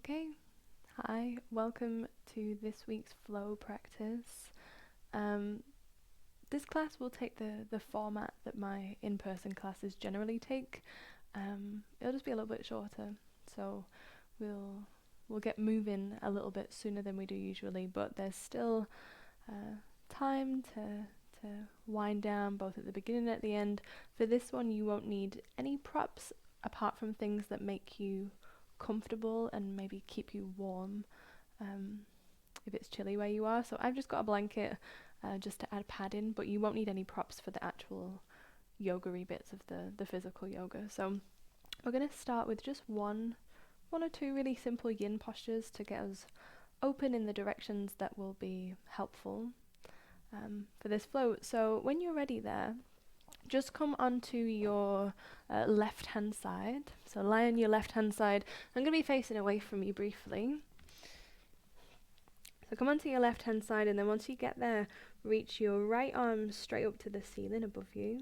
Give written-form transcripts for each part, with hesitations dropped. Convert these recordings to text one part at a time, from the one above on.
Okay, hi, welcome to this week's flow practice. This class will take the format that my in-person classes generally take. It'll just be a little bit shorter, so we'll get moving a little bit sooner than we do usually, but there's still time to wind down both at the beginning and at the end. For this one, you won't need any props apart from things that make you comfortable and maybe keep you warm if it's chilly where you are. So I've just got a blanket just to add padding, but you won't need any props for the actual yoga-y bits of the physical yoga. So we're going to start with just one or two really simple yin postures to get us open in the directions that will be helpful for this flow. So when you're ready there, just come onto your left hand side. So lie on your left hand side. I'm going to be facing away from you briefly. So come onto your left hand side, and then once you get there, reach your right arm straight up to the ceiling above you.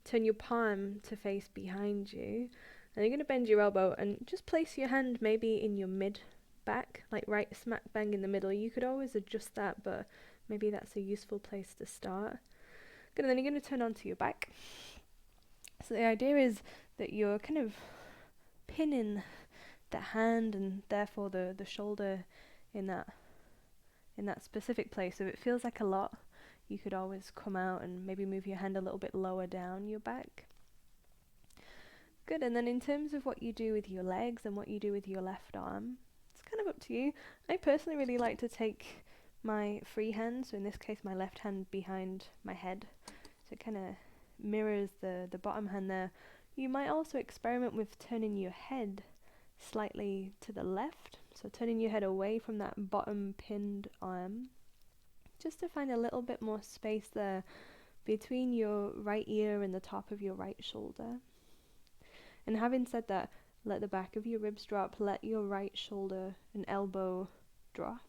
Turn your palm to face behind you. And you're going to bend your elbow and just place your hand maybe in your mid back, like right smack bang in the middle. You could always adjust that, but maybe that's a useful place to start. Good, and then you're going to turn onto your back. So the idea is that you're kind of pinning the hand and therefore the shoulder in that specific place. So if it feels like a lot, you could always come out and maybe move your hand a little bit lower down your back. Good, and then in terms of what you do with your legs and what you do with your left arm, it's kind of up to you. I personally really like to take my free hand, so in this case my left hand behind my head, so it kind of mirrors the bottom hand there. You might also experiment with turning your head slightly to the left, so turning your head away from that bottom pinned arm, just to find a little bit more space there between your right ear and the top of your right shoulder. And having said that, let the back of your ribs drop, let your right shoulder and elbow drop.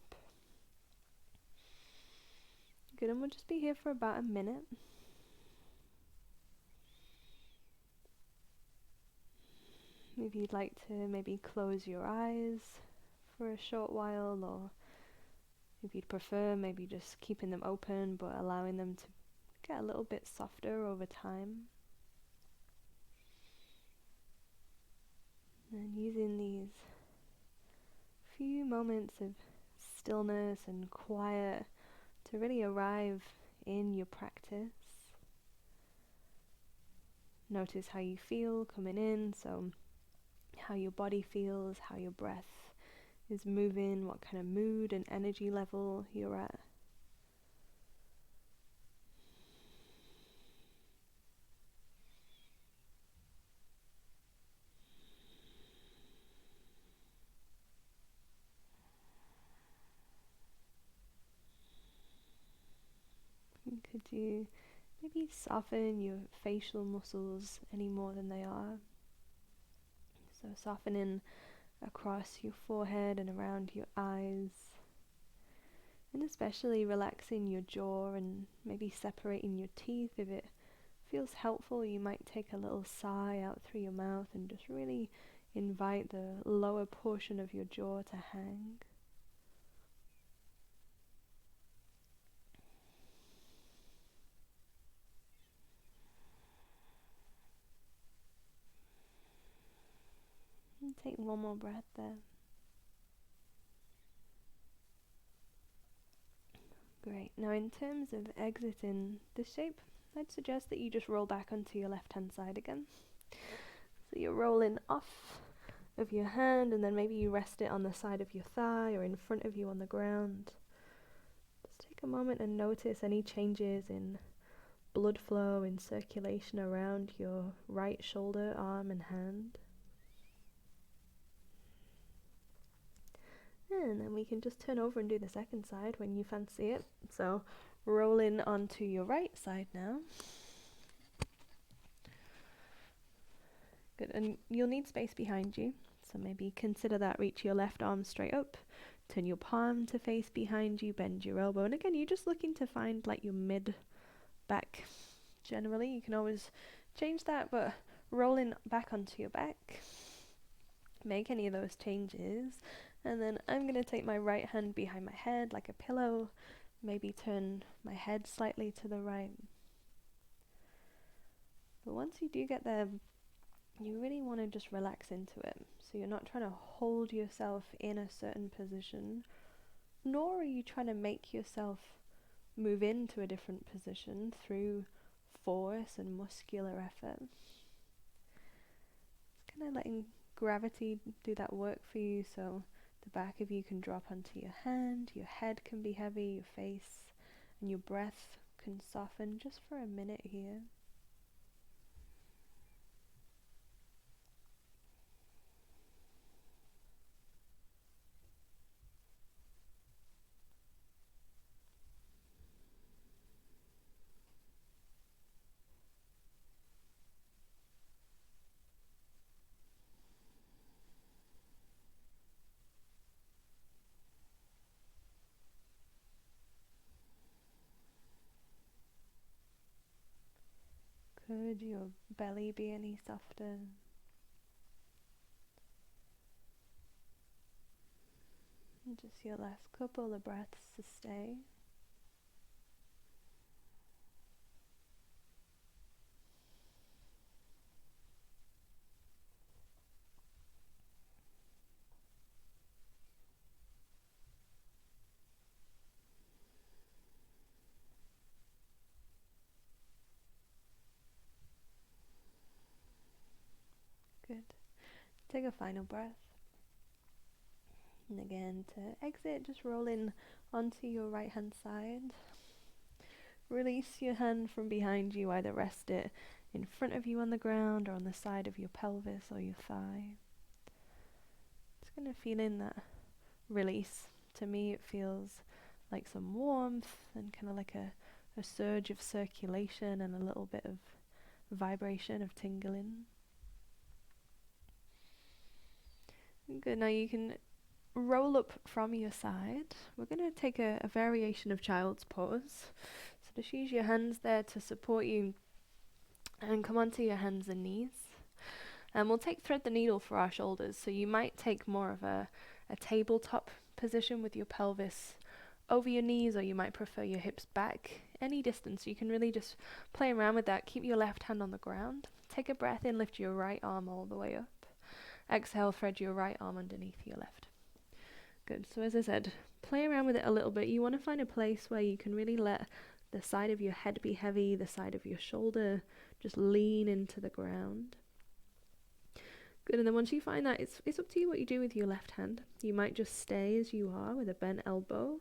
Good, and we'll just be here for about a minute. If you'd like to maybe close your eyes for a short while, or if you'd prefer maybe just keeping them open but allowing them to get a little bit softer over time. And using these few moments of stillness and quiet to really arrive in your practice. Notice how you feel coming in, so how your body feels, how your breath is moving, what kind of mood and energy level you're at. Could you maybe soften your facial muscles any more than they are? So softening across your forehead and around your eyes, and especially relaxing your jaw and maybe separating your teeth. If it feels helpful, you might take a little sigh out through your mouth and just really invite the lower portion of your jaw to hang. And take one more breath there. Great. Now in terms of exiting the shape, I'd suggest that you just roll back onto your left hand side again. So you're rolling off of your hand, and then maybe you rest it on the side of your thigh or in front of you on the ground. Just take a moment and notice any changes in blood flow and circulation around your right shoulder, arm and hand. And then we can just turn over and do the second side when you fancy it. So rolling onto your right side now. Good, and you'll need space behind you, so maybe consider that. Reach your left arm straight up, turn your palm to face behind you, bend your elbow, and again you're just looking to find like your mid back. Generally you can always change that, but rolling back onto your back, make any of those changes, And then I'm going to take my right hand behind my head like a pillow, maybe turn my head slightly to the right. But once you do get there, you really want to just relax into it. So you're not trying to hold yourself in a certain position, nor are you trying to make yourself move into a different position through force and muscular effort. It's kind of letting gravity do that work for you, so the back of you can drop onto your hand, your head can be heavy, your face, and your breath can soften just for a minute here. Could your belly be any softer? And just your last couple of breaths to stay. Good. Take a final breath. And again, to exit, just roll in onto your right hand side. Release your hand from behind you, either rest it in front of you on the ground or on the side of your pelvis or your thigh. Just going to feel in that release. To me, it feels like some warmth and kind of like a surge of circulation and a little bit of vibration of tingling. Good. Now you can roll up from your side. We're going to take a variation of child's pose. So just use your hands there to support you and come onto your hands and knees. And we'll take thread the needle for our shoulders. So you might take more of a tabletop position with your pelvis over your knees, or you might prefer your hips back any distance. You can really just play around with that. Keep your left hand on the ground. Take a breath in, lift your right arm all the way up. Exhale, thread your right arm underneath your left. Good. So as I said, play around with it a little bit. You want to find a place where you can really let the side of your head be heavy, the side of your shoulder just lean into the ground. Good. And then once you find that, it's up to you what you do with your left hand. You might just stay as you are with a bent elbow.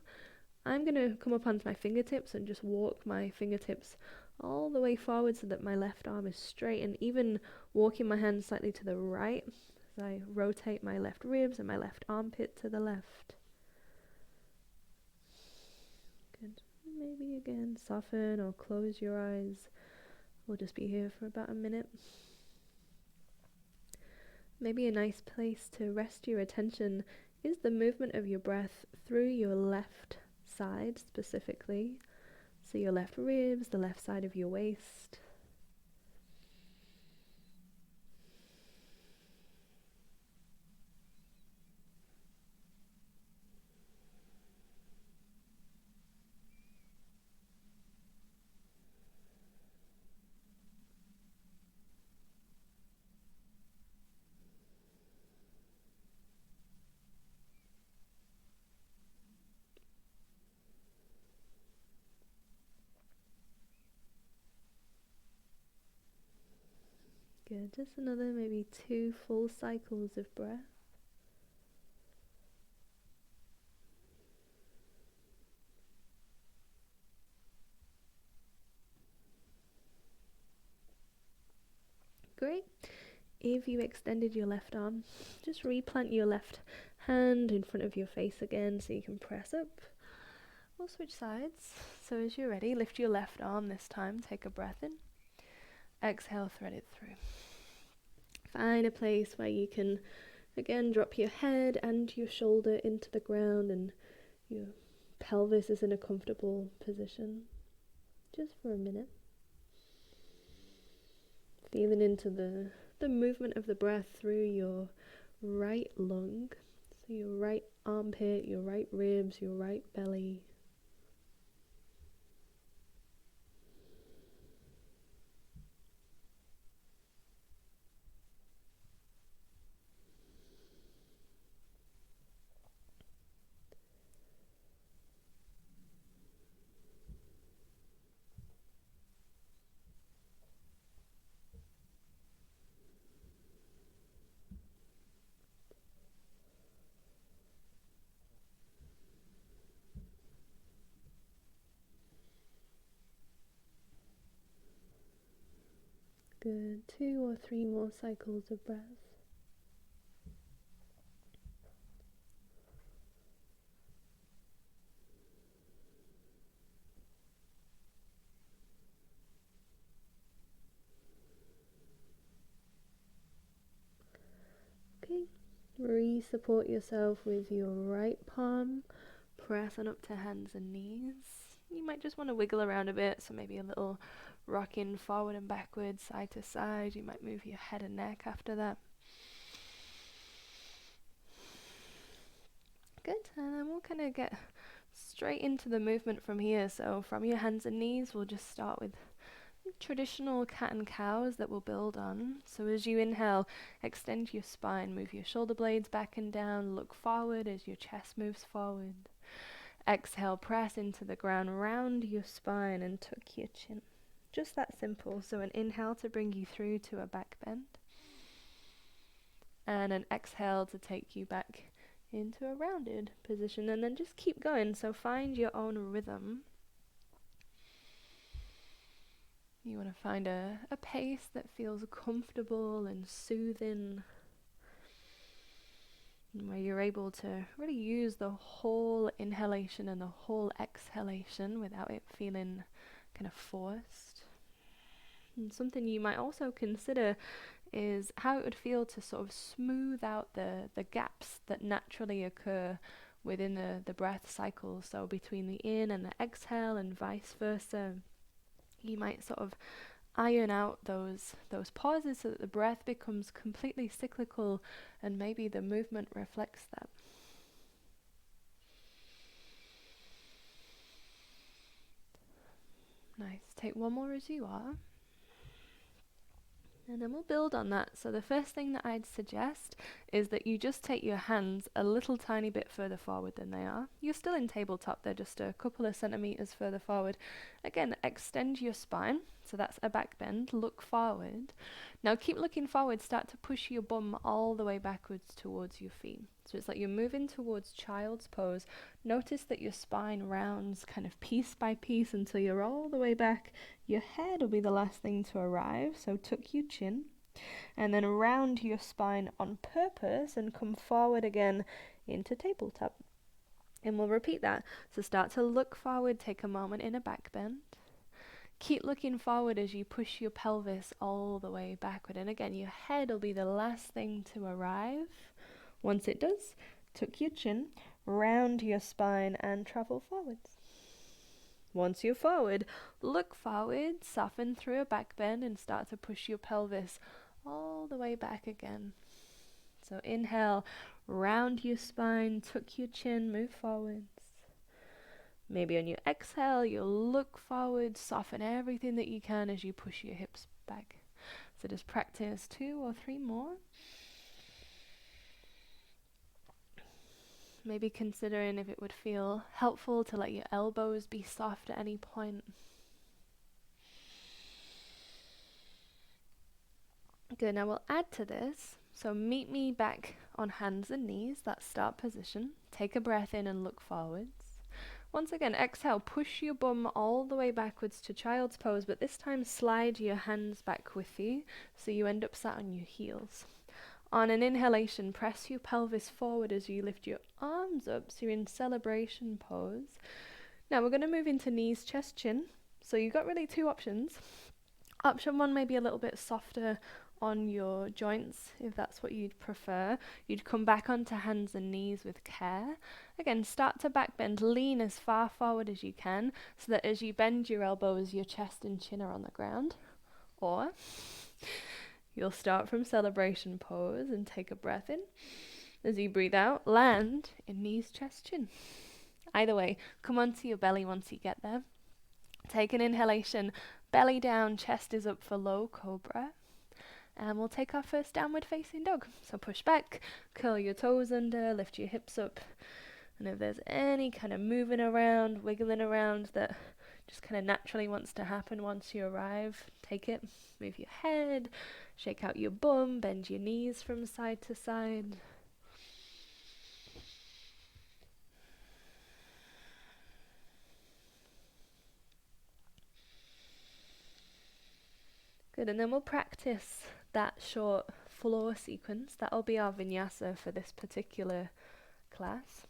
I'm going to come up onto my fingertips and just walk my fingertips all the way forward so that my left arm is straight, and even walking my hand slightly to the right as I rotate my left ribs and my left armpit to the left. Good. Maybe again soften or close your eyes. We'll just be here for about a minute. Maybe a nice place to rest your attention is the movement of your breath through your left side specifically. So your left ribs, the left side of your waist. Good, just another maybe 2 full cycles of breath. Great. If you extended your left arm, just replant your left hand in front of your face again so you can press up. We'll switch sides. So as you're ready, lift your left arm this time, take a breath in. Exhale, thread it through. Find a place where you can, again, drop your head and your shoulder into the ground and your pelvis is in a comfortable position. Just for a minute. Feeling into the movement of the breath through your right lung. So your right armpit, your right ribs, your right belly. Good. 2 or 3 more cycles of breath. Okay. Re-support yourself with your right palm. Press on up to hands and knees. You might just want to wiggle around a bit, so maybe a little rocking forward and backwards, side to side. You might move your head and neck after that. Good, and then we'll kind of get straight into the movement from here. So from your hands and knees, we'll just start with traditional cat and cows that we'll build on. So as you inhale, extend your spine, move your shoulder blades back and down, look forward as your chest moves forward. Exhale, press into the ground, round your spine and tuck your chin. Just that simple. So an inhale to bring you through to a back bend, and an exhale to take you back into a rounded position, and then just keep going. So find your own rhythm. You want to find a pace that feels comfortable and soothing, where you're able to really use the whole inhalation and the whole exhalation without it feeling kind of forced. And something you might also consider is how it would feel to sort of smooth out the gaps that naturally occur within the breath cycle. So between the in and the exhale and vice versa, you might sort of iron out those pauses so that the breath becomes completely cyclical, and maybe the movement reflects that. Nice. Take one more as you are. And then we'll build on that. So the first thing that I'd suggest is that you just take your hands a little tiny bit further forward than they are. You're still in tabletop, they're just a couple of centimeters further forward. Again, extend your spine. So that's a back bend. Look forward. Now keep looking forward. Start to push your bum all the way backwards towards your feet. So it's like you're moving towards child's pose. Notice that your spine rounds kind of piece by piece until you're all the way back. Your head will be the last thing to arrive, so tuck your chin. And then round your spine on purpose and come forward again into tabletop. And we'll repeat that. So start to look forward, take a moment in a back bend. Keep looking forward as you push your pelvis all the way backward. And again, your head will be the last thing to arrive. Once it does, tuck your chin, round your spine and travel forwards. Once you're forward, look forward, soften through a back bend and start to push your pelvis all the way back again. So inhale, round your spine, tuck your chin, move forwards. Maybe on your exhale, you'll look forward, soften everything that you can as you push your hips back. So just practice 2 or 3 more. Maybe considering if it would feel helpful to let your elbows be soft at any point. Good, now we'll add to this. So meet me back on hands and knees, that start position. Take a breath in and look forwards. Once again, exhale, push your bum all the way backwards to child's pose, but this time slide your hands back with you, so you end up sat on your heels. On an inhalation, press your pelvis forward as you lift your arms up, so you're in celebration pose. Now we're going to move into knees, chest, chin. So you've got really 2 options. Option 1 may be a little bit softer on your joints, if that's what you'd prefer. You'd come back onto hands and knees with care. Again, start to back bend, lean as far forward as you can, so that as you bend your elbows, your chest and chin are on the ground. Or you'll start from celebration pose and take a breath in. As you breathe out, land in knees, chest, chin. Either way, come onto your belly once you get there. Take an inhalation, belly down, chest is up for low cobra. And we'll take our first downward facing dog. So push back, curl your toes under, lift your hips up. And if there's any kind of moving around, wiggling around that just kind of naturally wants to happen once you arrive, take it. Move your head, shake out your bum, bend your knees from side to side. Good, and then we'll practice that short floor sequence. That'll be our vinyasa for this particular class.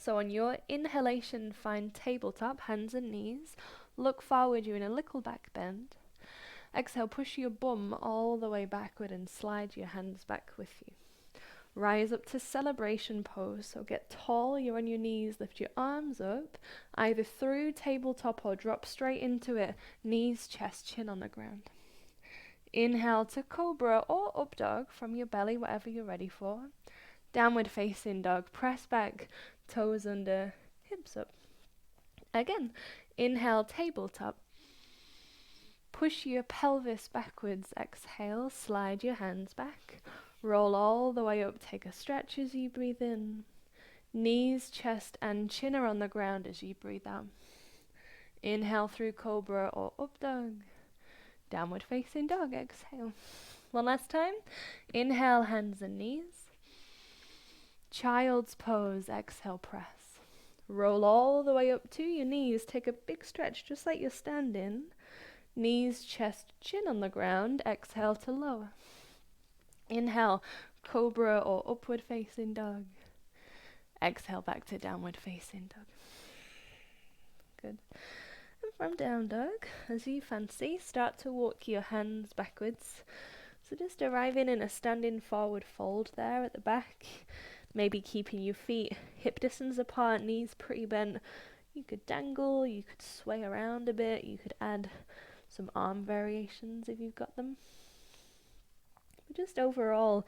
So on your inhalation, find tabletop, hands and knees. Look forward, you're in a little back bend. Exhale, push your bum all the way backward and slide your hands back with you. Rise up to celebration pose. So get tall, you're on your knees, lift your arms up, either through tabletop or drop straight into it. Knees, chest, chin on the ground. Inhale to Cobra or up dog from your belly, whatever you're ready for. Downward facing dog, press back, toes under, hips up. Again, inhale, tabletop. Push your pelvis backwards, exhale, slide your hands back. Roll all the way up, take a stretch as you breathe in. Knees, chest and chin are on the ground as you breathe out. Inhale through Cobra or up dog. Downward facing dog, exhale. One last time. Inhale, hands and knees. Child's pose, exhale, press. Roll all the way up to your knees. Take a big stretch, just like you're standing. Knees, chest, chin on the ground. Exhale to lower. Inhale, Cobra or upward facing dog. Exhale back to downward facing dog. Good. And from down dog, as you fancy, start to walk your hands backwards. So just arriving in a standing forward fold there at the back. Maybe keeping your feet hip distance apart, knees pretty bent. You could dangle, you could sway around a bit, you could add some arm variations if you've got them. But just overall,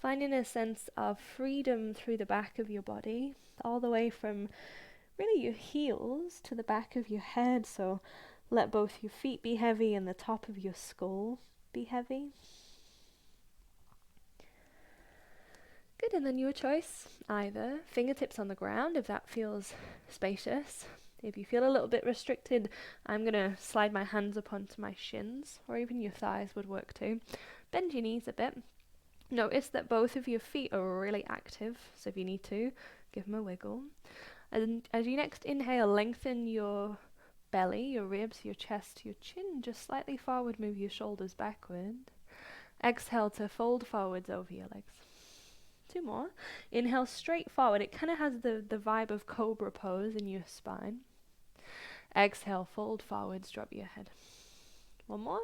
finding a sense of freedom through the back of your body, all the way from really your heels to the back of your head. So let both your feet be heavy and the top of your skull be heavy. Good, and then your choice, either fingertips on the ground if that feels spacious. If you feel a little bit restricted, I'm going to slide my hands up onto my shins, or even your thighs would work too. Bend your knees a bit. Notice that both of your feet are really active, so if you need to, give them a wiggle. And as you next inhale, lengthen your belly, your ribs, your chest, your chin, just slightly forward, move your shoulders backward. Exhale to fold forwards over your legs. Two more. Inhale straight forward. It kind of has the vibe of Cobra pose in your spine. Exhale, fold forwards, drop your head. One more.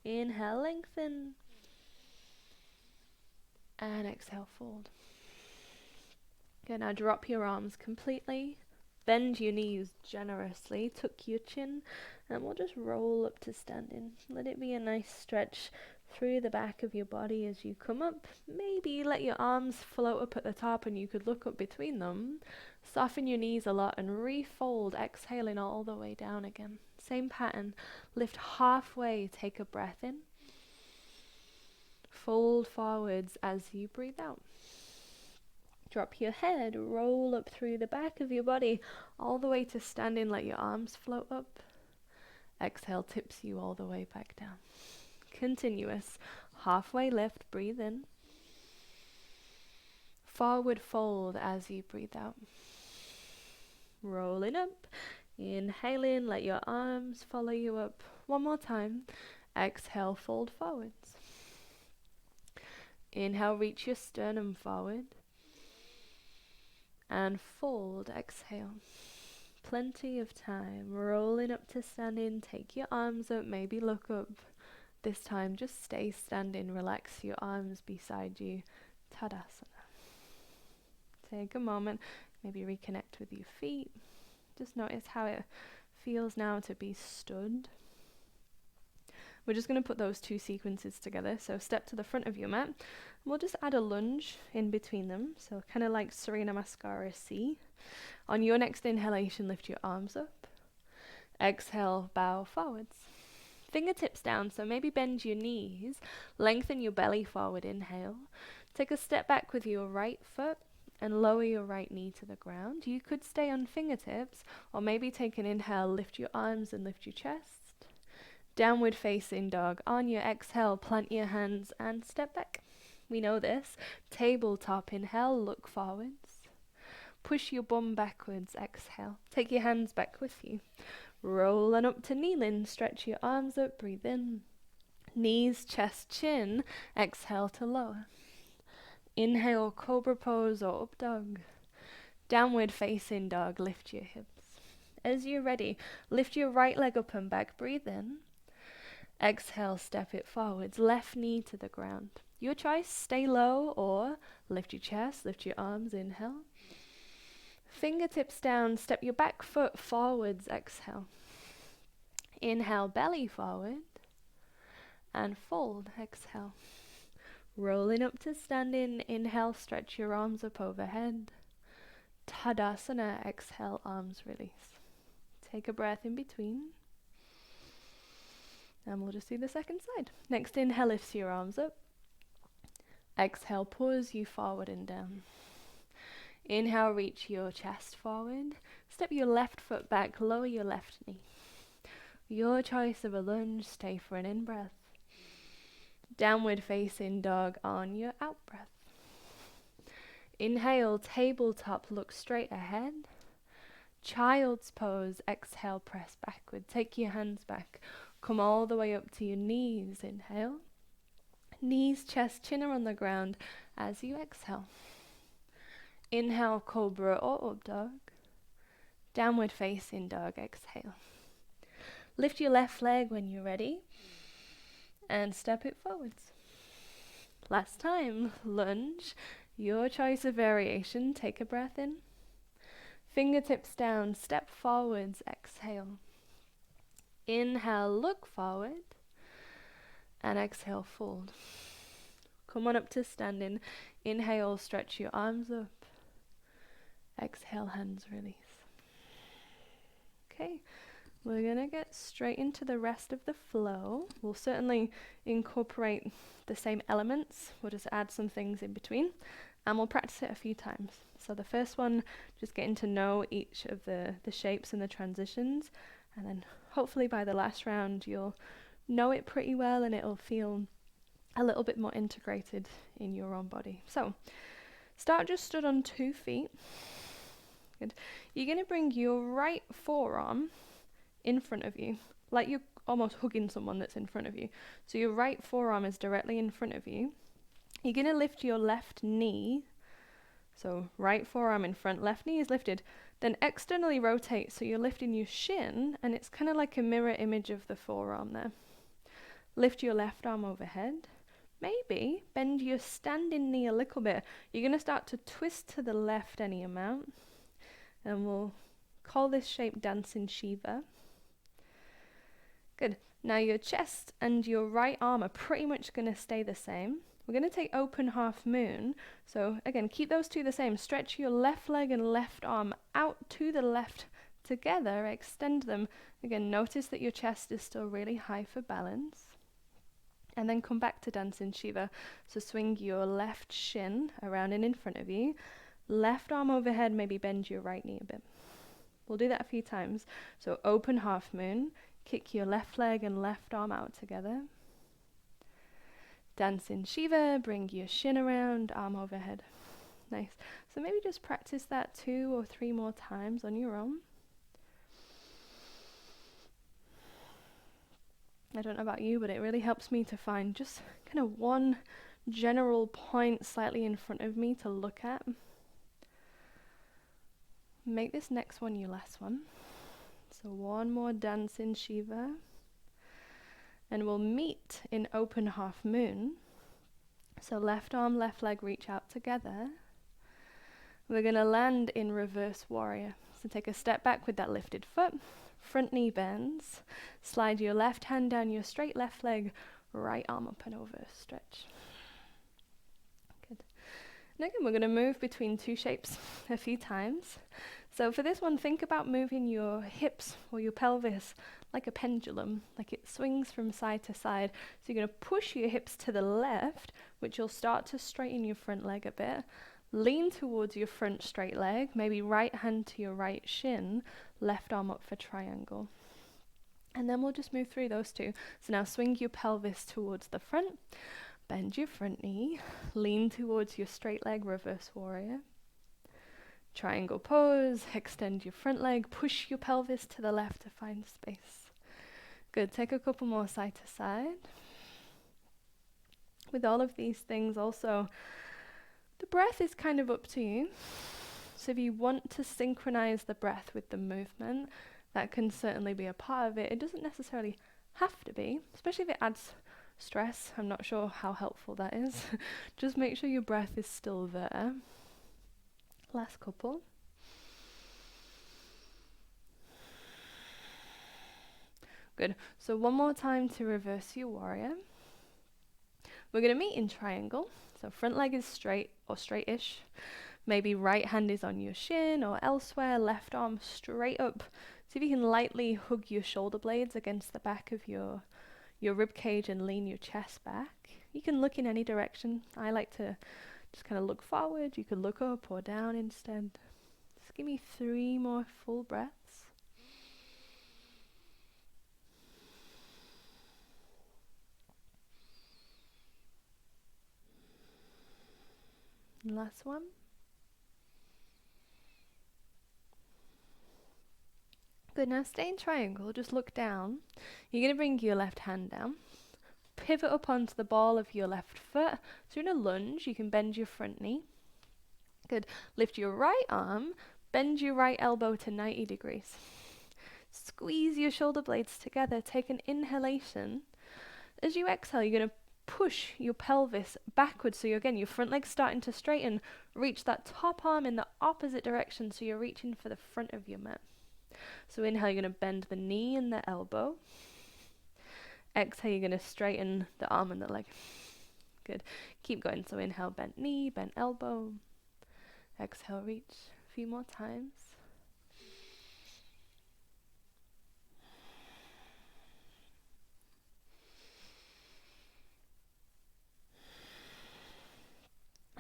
Inhale, lengthen. And exhale, fold. Good, now drop your arms completely. Bend your knees generously. Tuck your chin. And we'll just roll up to standing. Let it be a nice stretch through the back of your body as you come up. Maybe let your arms float up at the top and you could look up between them. Soften your knees a lot and refold, exhaling all the way down again. Same pattern. Lift halfway, take a breath in. Fold forwards as you breathe out. Drop your head, roll up through the back of your body, all the way to standing, let your arms float up. Exhale, tips you all the way back down. Continuous. Halfway lift, breathe in. Forward fold as you breathe out. Rolling up. Inhaling, let your arms follow you up. One more time. Exhale, fold forwards. Inhale, reach your sternum forward. And fold, exhale. Plenty of time. Rolling up to standing. Take your arms up, maybe look up. This time, just stay standing. Relax your arms beside you. Tadasana. Take a moment. Maybe reconnect with your feet. Just notice how it feels now to be stood. We're just going to put those two sequences together. So step to the front of your mat. We'll just add a lunge in between them. So kind of like Surya Namaskara C. On your next inhalation, lift your arms up. Exhale, bow forwards. Fingertips down, so maybe bend your knees. Lengthen your belly forward, inhale. Take a step back with your right foot and lower your right knee to the ground. You could stay on fingertips, or maybe take an inhale, lift your arms and lift your chest. Downward facing dog. On your exhale, plant your hands and step back. We know this. Tabletop, inhale, look forwards. Push your bum backwards, exhale. Take your hands back with you. Rolling up to kneeling, stretch your arms up, breathe in. Knees, chest, chin, exhale to lower. Inhale, cobra pose or up dog. Downward facing dog, lift your hips. As you're ready, lift your right leg up and back, breathe in. Exhale, step it forwards, left knee to the ground. Your choice, stay low or lift your chest, lift your arms, inhale. Fingertips down, step your back foot forwards, exhale. Inhale, belly forward and fold, exhale. Rolling up to standing, inhale, stretch your arms up overhead. Tadasana, exhale, arms release. Take a breath in between. And we'll just do the second side. Next inhale, lifts your arms up. Exhale, pulls you forward and down. Inhale, reach your chest forward. Step your left foot back, lower your left knee. Your choice of a lunge, stay for an in-breath. Downward facing dog on your out-breath. Inhale, tabletop, look straight ahead. Child's pose, exhale, press backward. Take your hands back. Come all the way up to your knees, inhale. Knees, chest, chin are on the ground as you exhale. Inhale, cobra or up dog. Downward facing dog, exhale. Lift your left leg when you're ready and step it forwards. Last time, lunge, your choice of variation. Take a breath in. Fingertips down, step forwards, exhale. Inhale, look forward and exhale, fold. Come on up to standing. Inhale, stretch your arms up. Exhale, hands release. Okay. We're going to get straight into the rest of the flow. We'll certainly incorporate the same elements. We'll just add some things in between and we'll practice it a few times. So the first one, just getting to know each of the shapes and the transitions, and then hopefully by the last round you'll know it pretty well and it'll feel a little bit more integrated in your own body. So start just stood on 2 feet. Good. You're going to bring your right forearm in front of you, like you're almost hugging someone that's in front of you. So your right forearm is directly in front of you. You're going to lift your left knee. So right forearm in front, left knee is lifted. Then externally rotate, so you're lifting your shin, and it's kind of like a mirror image of the forearm there. Lift your left arm overhead. Maybe bend your standing knee a little bit. You're going to start to twist to the left any amount. And we'll call this shape dancing Shiva. Good. Now your chest and your right arm are pretty much going to stay the same. We're going to take open half moon. So again, keep those two the same. Stretch your left leg and left arm out to the left together. Extend them. Again, notice that your chest is still really high for balance. And then come back to dancing Shiva. So swing your left shin around and in front of you. Left arm overhead, maybe bend your right knee a bit. We'll do that a few times. So open half moon. Kick your left leg and left arm out together. Dancing Shiva, bring your shin around, arm overhead. Nice. So maybe just practice that 2 or 3 more times on your own. I don't know about you, but it really helps me to find just kind of one general point slightly in front of me to look at. Make this next one your last one. So one more dance in Shiva. And we'll meet in open half moon. So left arm, left leg reach out together. We're going to land in reverse warrior. So take a step back with that lifted foot. front knee bends. Slide your left hand down your straight left leg, right arm up and over, stretch. Good. And again, we're going to move between two shapes a few times. So for this one, think about moving your hips or your pelvis like a pendulum, like it swings from side to side. So you're going to push your hips to the left, which will start to straighten your front leg a bit. Lean towards your front straight leg, maybe right hand to your right shin, left arm up for triangle. And then we'll just move through those two. So now swing your pelvis towards the front, bend your front knee, lean towards your straight leg, reverse warrior. Triangle pose, extend your front leg, push your pelvis to the left to find space. Good, take a couple more side to side. With all of these things also, the breath is kind of up to you. So if you want to synchronize the breath with the movement, that can certainly be a part of it. It doesn't necessarily have to be, especially if it adds stress. I'm not sure how helpful that is. Just make sure your breath is still there. Last couple. Good. So one more time to reverse your warrior. We're going to meet in triangle. So front leg is straight or straightish. Maybe right hand is on your shin or elsewhere, left arm straight up. See if you can lightly hug your shoulder blades against the back of your rib cage and lean your chest back. You can look in any direction. I like to just kind of look forward. You could look up or down instead. Just give me 3 more full breaths. And last one. Good, now stay in triangle, just look down. You're going to bring your left hand down. Pivot up onto the ball of your left foot. So in a lunge, you can bend your front knee. Good. Lift your right arm, bend your right elbow to 90 degrees. Squeeze your shoulder blades together. Take an inhalation. As you exhale, you're going to push your pelvis backwards. So your front leg's starting to straighten. Reach that top arm in the opposite direction. So you're reaching for the front of your mat. So inhale, you're going to bend the knee and the elbow. Exhale, you're going to straighten the arm and the leg. Good. Keep going. So inhale, bent knee, bent elbow. Exhale, reach. A few more times.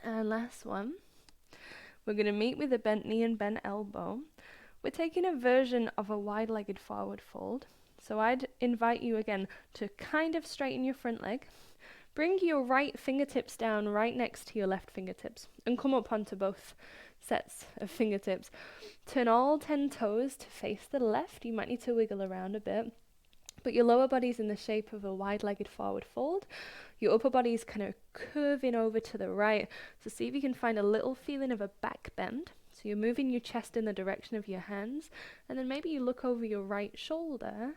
And last one. We're going to meet with a bent knee and bent elbow. We're taking a version of a wide-legged forward fold. So I'd invite you again to kind of straighten your front leg. Bring your right fingertips down right next to your left fingertips and come up onto both sets of fingertips. Turn all 10 toes to face the left. You might need to wiggle around a bit. But your lower body's in the shape of a wide-legged forward fold. Your upper body's kind of curving over to the right. So see if you can find a little feeling of a back bend. So you're moving your chest in the direction of your hands, and then maybe you look over your right shoulder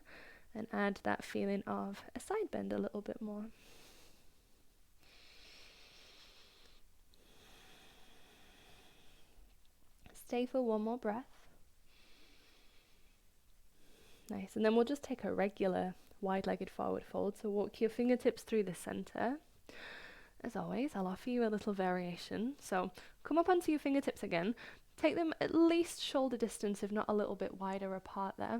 and add that feeling of a side bend a little bit more. Stay for one more breath. Nice, and then we'll just take a regular wide-legged forward fold. So walk your fingertips through the center. As always, I'll offer you a little variation. So come up onto your fingertips again. Take them at least shoulder distance, if not a little bit wider apart there.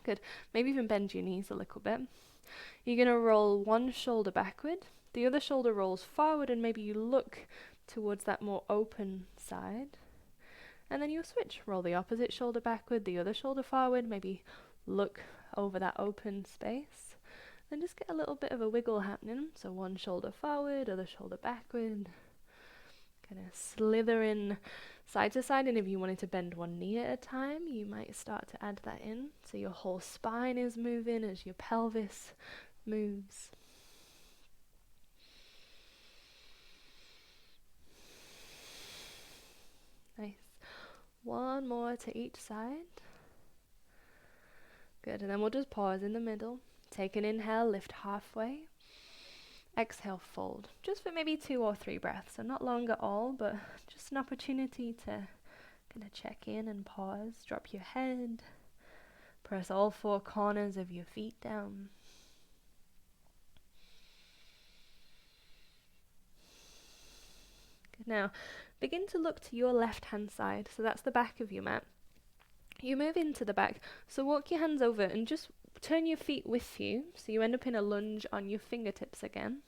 Good. Maybe even bend your knees a little bit. You're going to roll one shoulder backward. The other shoulder rolls forward, and maybe you look towards that more open side. And then you'll switch. Roll the opposite shoulder backward, the other shoulder forward. Maybe look over that open space. Then just get a little bit of a wiggle happening. So one shoulder forward, other shoulder backward. Kind of slither in side to side, and if you wanted to bend one knee at a time, you might start to add that in. So your whole spine is moving as your pelvis moves. Nice. One more to each side. Good, and then we'll just pause in the middle. Take an inhale, lift halfway. Exhale, fold. Just for maybe 2 or 3 breaths. So not long at all, but just an opportunity to kind of check in and pause. Drop your head. Press all four corners of your feet down. Good. Now, begin to look to your left-hand side. So that's the back of your mat. You move into the back. So walk your hands over and just turn your feet with you. So you end up in a lunge on your fingertips again.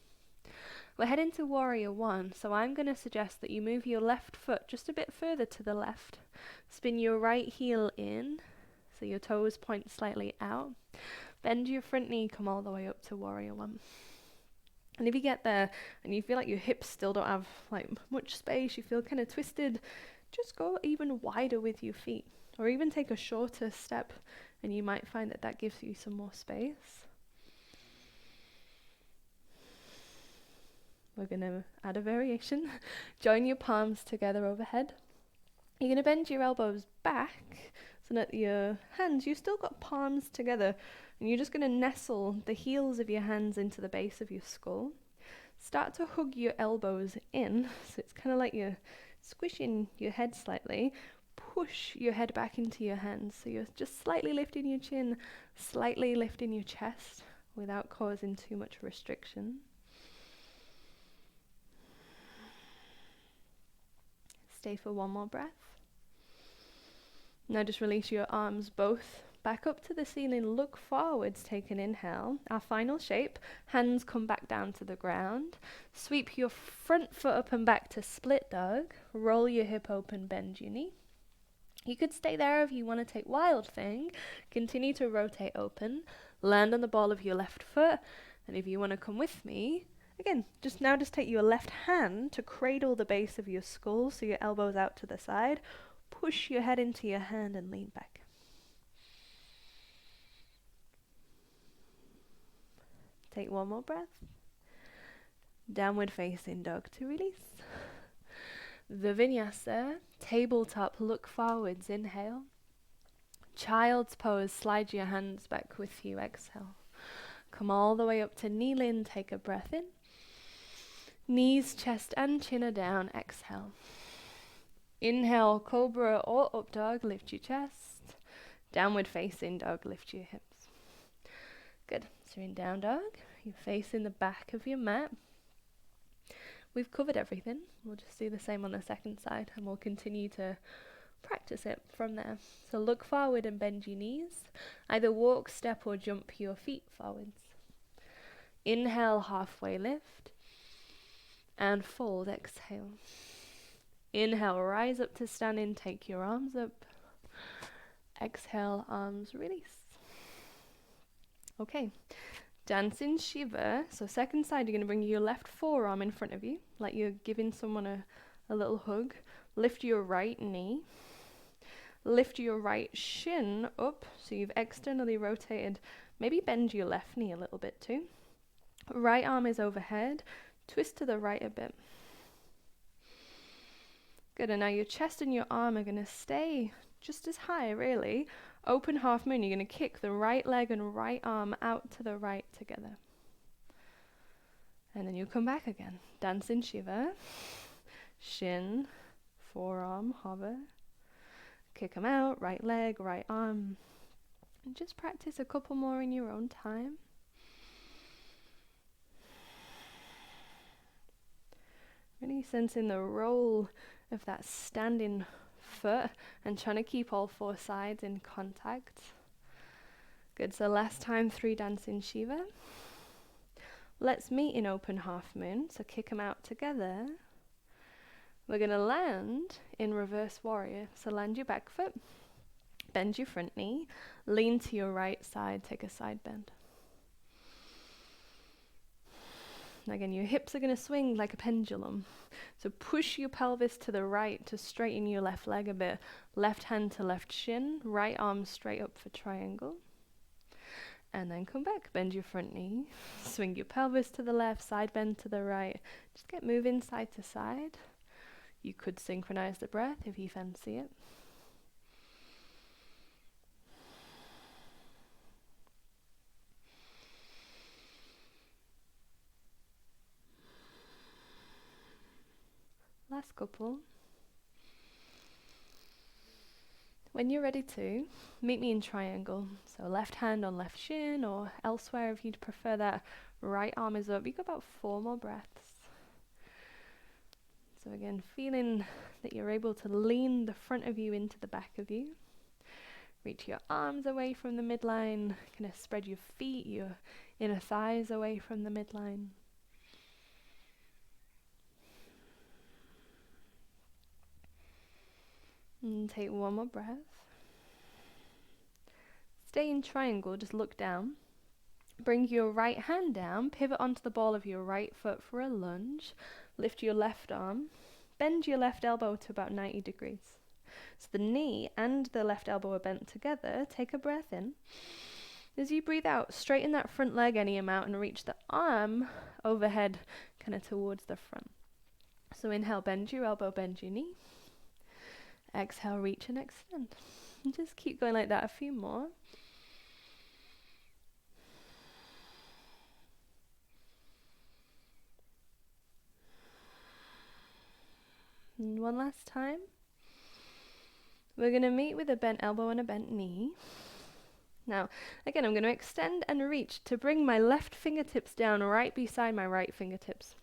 We're heading to Warrior One. So I'm going to suggest that you move your left foot just a bit further to the left. Spin your right heel in. So your toes point slightly out. Bend your front knee, come all the way up to Warrior One. And if you get there and you feel like your hips still don't have like much space, you feel kind of twisted, just go even wider with your feet. Or even take a shorter step and you might find that that gives you some more space. We're going to add a variation. Join your palms together overhead. You're going to bend your elbows back so that your hands, you've still got palms together, and you're just going to nestle the heels of your hands into the base of your skull. Start to hug your elbows in, so it's kind of like you're squishing your head slightly. Push your head back into your hands, so you're just slightly lifting your chin, slightly lifting your chest without causing too much restriction. Stay for one more breath. Now just release your arms both back up to the ceiling, look forwards, take an inhale. Our final shape, hands come back down to the ground. Sweep your front foot up and back to split dog. Roll your hip open, bend your knee. You could stay there if you want to take wild thing. Continue to rotate open. Land on the ball of your left foot. And if you want to come with me, again, just take your left hand to cradle the base of your skull so your elbows out to the side. Push your head into your hand and lean back. Take one more breath. Downward facing dog to release. The Vinyasa, tabletop, look forwards, inhale. Child's pose, slide your hands back with you, exhale. Come all the way up to kneeling, take a breath in. Knees, chest and chin are down, exhale. Inhale, Cobra or up dog, lift your chest. Downward facing dog, lift your hips. Good, so in down dog, you're facing the back of your mat. We've covered everything. We'll just do the same on the second side and we'll continue to practice it from there. So look forward and bend your knees. Either walk, step or jump your feet forwards. Inhale, halfway lift. And fold, exhale. Inhale, rise up to standing, take your arms up. Exhale, arms release. Okay. Dancing Shiva. So second side, you're going to bring your left forearm in front of you, like you're giving someone a little hug. Lift your right knee. Lift your right shin up, so you've externally rotated. Maybe bend your left knee a little bit too. Right arm is overhead. Twist to the right a bit. Good, and now your chest and your arm are going to stay just as high, really. Open half moon, you're going to kick the right leg and right arm out to the right together. And then you'll come back again. Dancing Shiva. Shin, forearm, hover. Kick them out, right leg, right arm. And just practice a couple more in your own time. Really sensing the roll of that standing foot and trying to keep all four sides in contact. Good, so last time, 3 dancing Shiva. Let's meet in open half moon, so kick them out together. We're going to land in reverse warrior, so land your back foot, bend your front knee, lean to your right side, take a side bend. Again, your hips are going to swing like a pendulum. So push your pelvis to the right to straighten your left leg a bit. Left hand to left shin, right arm straight up for triangle. And then come back, bend your front knee, swing your pelvis to the left, side bend to the right. Just get moving side to side. You could synchronize the breath if you fancy it. Last couple. When you're ready to, meet me in triangle. So left hand on left shin or elsewhere if you'd prefer that. Right arm is up. You got about 4 more breaths. So again, feeling that you're able to lean the front of you into the back of you. Reach your arms away from the midline. Kind of spread your feet, your inner thighs away from the midline. And take one more breath. Stay in triangle, just look down. Bring your right hand down, pivot onto the ball of your right foot for a lunge. Lift your left arm, bend your left elbow to about 90 degrees. So the knee and the left elbow are bent together. Take a breath in. As you breathe out, straighten that front leg any amount and reach the arm overhead, kind of towards the front. So inhale, bend your elbow, bend your knee. Exhale, reach and extend. And just keep going like that, a few more. And one last time. We're going to meet with a bent elbow and a bent knee. Now, again, I'm going to extend and reach to bring my left fingertips down right beside my right fingertips.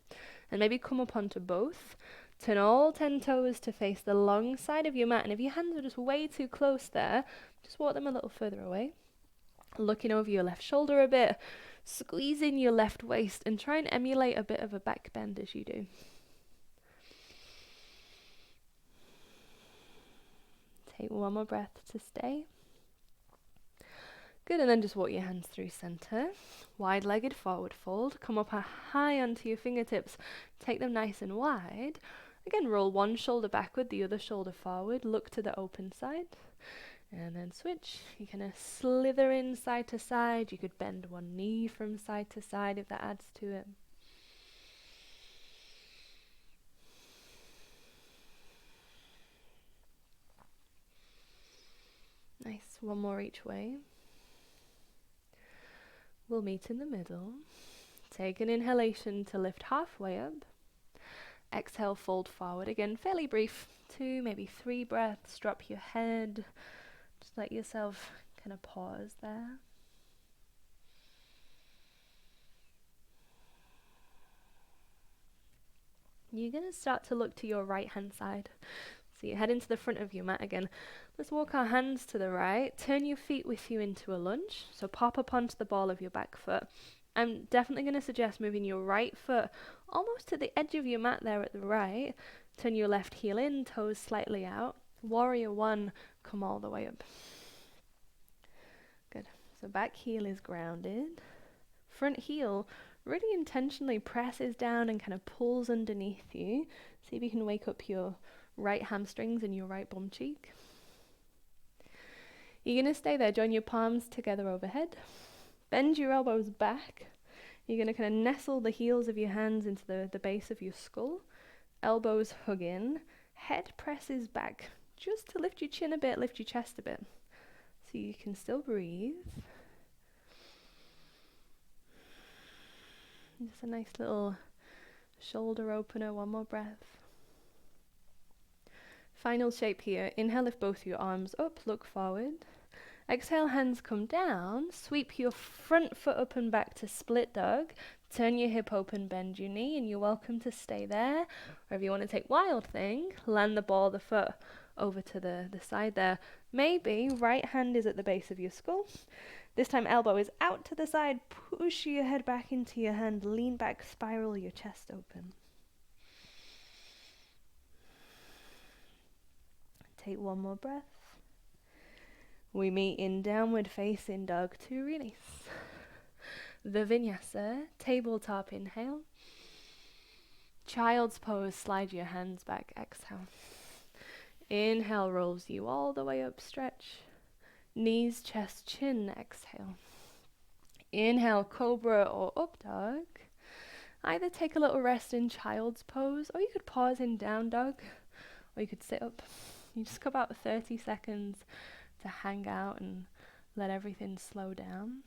And maybe come up onto both. Turn all 10 toes to face the long side of your mat. And if your hands are just way too close there, just walk them a little further away. Looking over your left shoulder a bit. Squeezing your left waist and try and emulate a bit of a back bend as you do. Take one more breath to stay. Good, and then just walk your hands through center. Wide-legged forward fold. Come up high onto your fingertips. Take them nice and wide. Again, roll one shoulder backward, the other shoulder forward. Look to the open side. And then switch. You kind of slither in side to side. You could bend one knee from side to side if that adds to it. Nice. One more each way. We'll meet in the middle. Take an inhalation to lift halfway up. Exhale, fold forward. Again, fairly brief. 2, maybe 3 breaths. Drop your head. Just let yourself kind of pause there. You're going to start to look to your right hand side. So you head into the front of your mat again. Let's walk our hands to the right. Turn your feet with you into a lunge. So pop up onto the ball of your back foot. I'm definitely going to suggest moving your right foot almost to the edge of your mat there at the right. Turn your left heel in, toes slightly out. Warrior 1, come all the way up. Good. So back heel is grounded. Front heel really intentionally presses down and kind of pulls underneath you. See if you can wake up your right hamstrings and your right bum cheek. You're going to stay there. Join your palms together overhead. Bend your elbows back. You're going to kind of nestle the heels of your hands into the base of your skull. Elbows hug in. Head presses back just to lift your chin a bit, lift your chest a bit. So you can still breathe. Just a nice little shoulder opener. One more breath. Final shape here. Inhale, lift both your arms up, look forward. Exhale, hands come down. Sweep your front foot up and back to split dog. Turn your hip open, bend your knee, and you're welcome to stay there. Or if you want to take wild thing, land the ball of the foot over to the side there. Maybe right hand is at the base of your skull. This time elbow is out to the side. Push your head back into your hand. Lean back, spiral your chest open. Take one more breath. We meet in downward facing dog to release. The Vinyasa, tabletop inhale. Child's pose, slide your hands back, exhale. Inhale rolls you all the way up, stretch. Knees, chest, chin, exhale. Inhale, Cobra or up dog. Either take a little rest in child's pose, or you could pause in down dog, or you could sit up. You just got about 30 seconds to hang out and let everything slow down.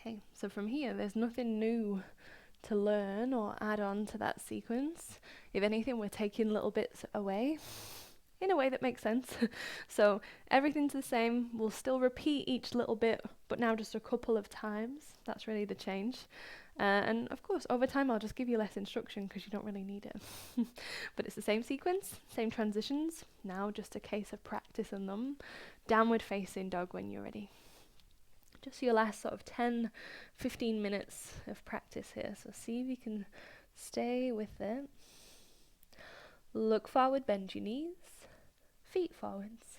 Okay, so from here, there's nothing new to learn or add on to that sequence. If anything, we're taking little bits away in a way that makes sense. So everything's the same. We'll still repeat each little bit, but now just a couple of times. That's really the change. And of course, over time, I'll just give you less instruction because you don't really need it. But it's the same sequence, same transitions. Now just a case of practice on them. Downward facing dog when you're ready. Just your last sort of 10, 15 minutes of practice here. So see if you can stay with it. Look forward, bend your knees. Feet forwards.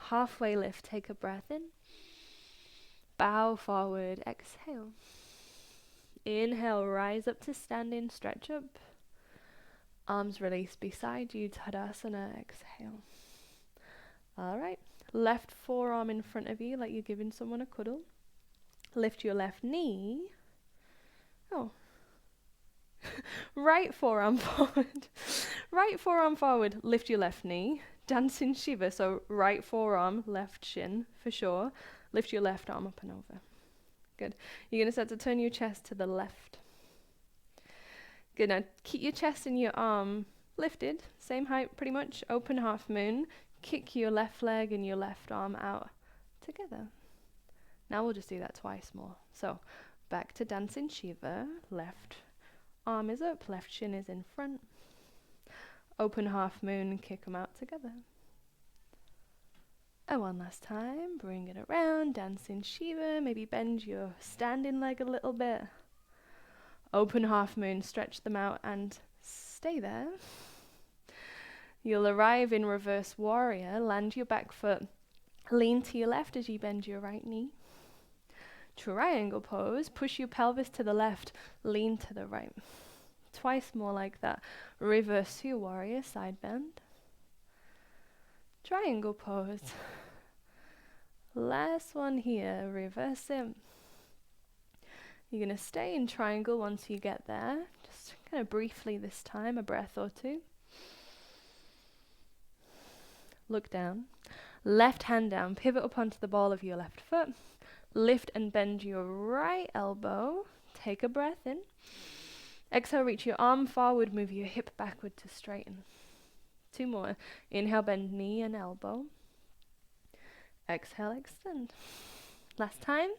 Halfway lift, take a breath in. Bow forward, exhale. Inhale, rise up to standing, stretch up. Arms release beside you, Tadasana, exhale. Alright, left forearm in front of you like you're giving someone a cuddle. Lift your left knee. Oh. Right forearm forward. Right forearm forward, lift your left knee. Dancing Shiva, so right forearm, left shin for sure. Lift your left arm up and over. Good. You're going to start to turn your chest to the left. Good. Now keep your chest and your arm lifted, same height pretty much. Open half moon. Kick your left leg and your left arm out together. Now we'll just do that twice more. So back to dancing Shiva. Left arm is up, left shin is in front. Open half moon and kick them out together. And one last time, bring it around, dancing Shiva, maybe bend your standing leg a little bit. Open half moon, stretch them out and stay there. You'll arrive in reverse warrior, land your back foot, lean to your left as you bend your right knee. Triangle pose, push your pelvis to the left, lean to the right. Twice more like that. Reverse your warrior, side bend. Triangle pose. Last one here, reverse it. You're going to stay in triangle once you get there. Just kind of briefly this time, a breath or two. Look down. Left hand down, pivot up onto the ball of your left foot. Lift and bend your right elbow. Take a breath in. Exhale, reach your arm forward, move your hip backward to straighten. Two more. Inhale, bend knee and elbow. Exhale, extend. Last time.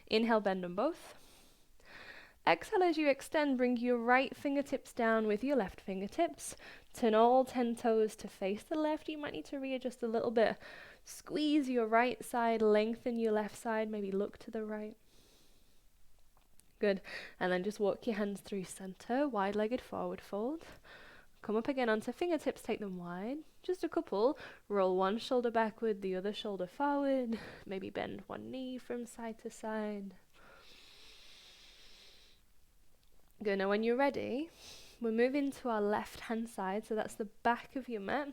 Inhale, bend them both. Exhale as you extend, bring your right fingertips down with your left fingertips. Turn all 10 toes to face the left. You might need to readjust a little bit. Squeeze your right side, lengthen your left side, maybe look to the right. Good. And then just walk your hands through center, wide-legged forward fold. Come up again onto fingertips, take them wide. Just a couple. Roll one shoulder backward, the other shoulder forward. Maybe bend one knee from side to side. Good. Now when you're ready, we're moving to our left hand side, so that's the back of your mat.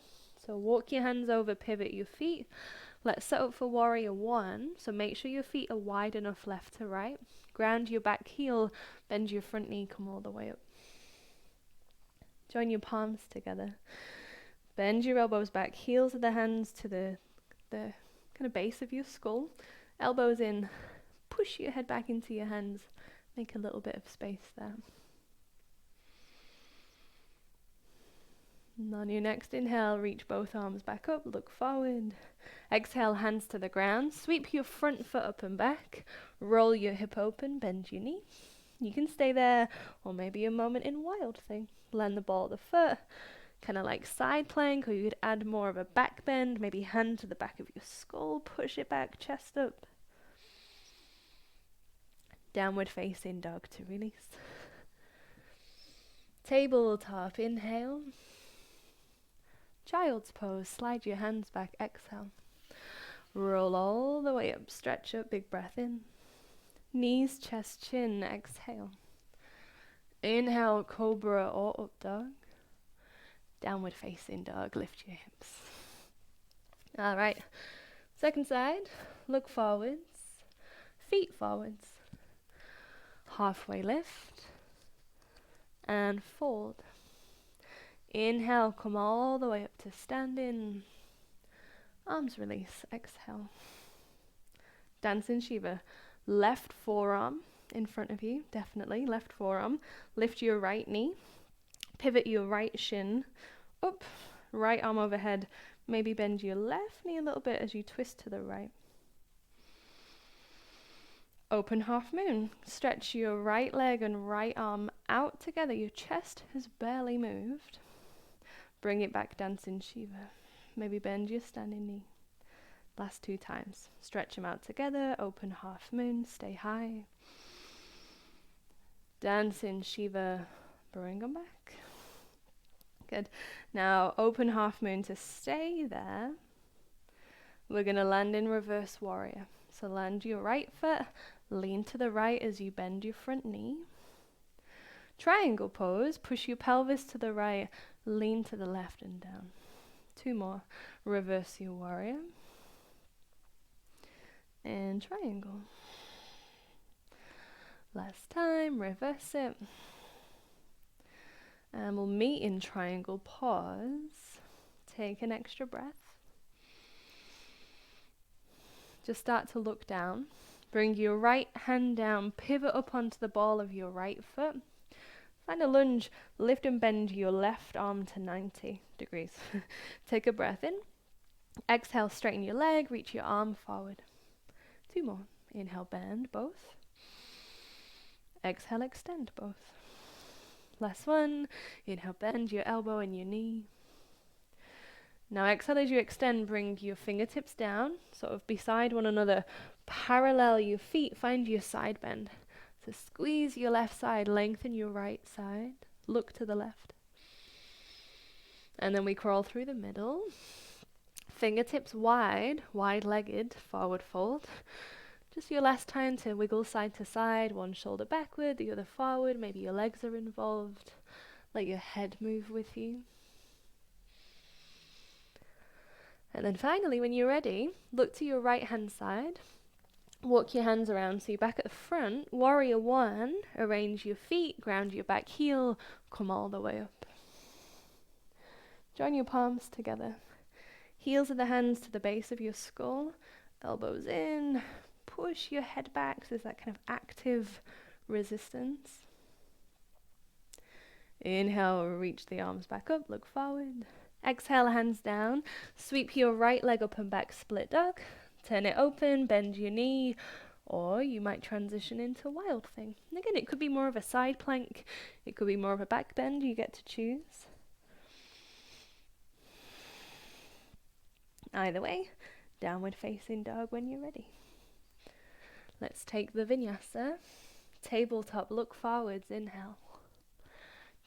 So walk your hands over, pivot your feet. Let's set up for warrior one. So make sure your feet are wide enough left to right. Ground your back heel, bend your front knee, come all the way up. Join your palms together. Bend your elbows back, heels of the hands to the kind of base of your skull. Elbows in, push your head back into your hands. Make a little bit of space there. And on your next inhale, reach both arms back up, look forward. Exhale, hands to the ground. Sweep your front foot up and back. Roll your hip open, bend your knee. You can stay there, or maybe a moment in wild thing. Land the ball at the foot, kind of like side plank, or you could add more of a back bend, maybe hand to the back of your skull, push it back, chest up. Downward facing dog to release. Tabletop, inhale. Child's pose, slide your hands back, exhale. Roll all the way up, stretch up, big breath in. Knees, chest, chin, exhale. Inhale, Cobra or up dog. Downward facing dog, lift your hips. Alright, second side, look forwards, feet forwards. Halfway lift, and fold. Inhale, come all the way up to standing. Arms release, exhale. Dancing Shiva. Left forearm in front of you, definitely, left forearm. Lift your right knee, pivot your right shin up, right arm overhead. Maybe bend your left knee a little bit as you twist to the right. Open half moon. Stretch your right leg and right arm out together. Your chest has barely moved. Bring it back, dancing Shiva. Maybe bend your standing knee. Last 2 times. Stretch them out together. Open half moon. Stay high. Dancing Shiva. Bring them back. Good. Now open half moon to stay there. We're going to land in reverse warrior. So land your right foot. Lean to the right as you bend your front knee. Triangle pose. Push your pelvis to the right. Lean to the left and down. 2 more. Reverse your warrior. And triangle. Last time. Reverse it. And we'll meet in triangle pause. Take an extra breath. Just start to look down. Bring your right hand down, pivot up onto the ball of your right foot. Find a lunge, lift and bend your left arm to 90 degrees. Take a breath in. Exhale, straighten your leg, reach your arm forward. 2 more. Inhale, bend both. Exhale, extend both. Last one. Inhale, bend your elbow and your knee. Now exhale as you extend, bring your fingertips down, sort of beside one another. Parallel your feet, find your side bend. So squeeze your left side, lengthen your right side, look to the left. And then we crawl through the middle. Fingertips wide, wide-legged, forward fold. Just your last time to wiggle side to side, one shoulder backward, the other forward. Maybe your legs are involved. Let your head move with you. And then finally, when you're ready, look to your right hand side. Walk your hands around so you're back at the front. Warrior 1, arrange your feet, ground your back heel, come all the way up. Join your palms together. Heels of the hands to the base of your skull, elbows in, push your head back so there's that kind of active resistance. Inhale, reach the arms back up, look forward. Exhale, hands down, sweep your right leg up and back, split dog. Turn it open, bend your knee, or you might transition into wild thing. And again, it could be more of a side plank, it could be more of a back bend, you get to choose. Either way, downward facing dog when you're ready. Let's take the Vinyasa. Tabletop, look forwards, inhale.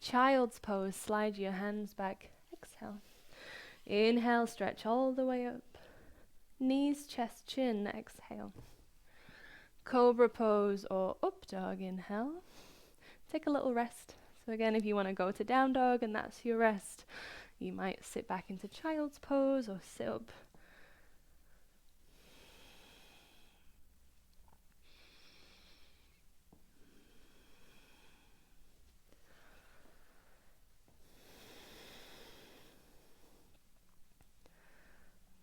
Child's pose, slide your hands back, exhale. Inhale, stretch all the way up. Knees, chest, chin, exhale. Cobra pose or up dog, inhale. Take a little rest. So again, if you want to go to down dog and that's your rest, you might sit back into child's pose or sit up.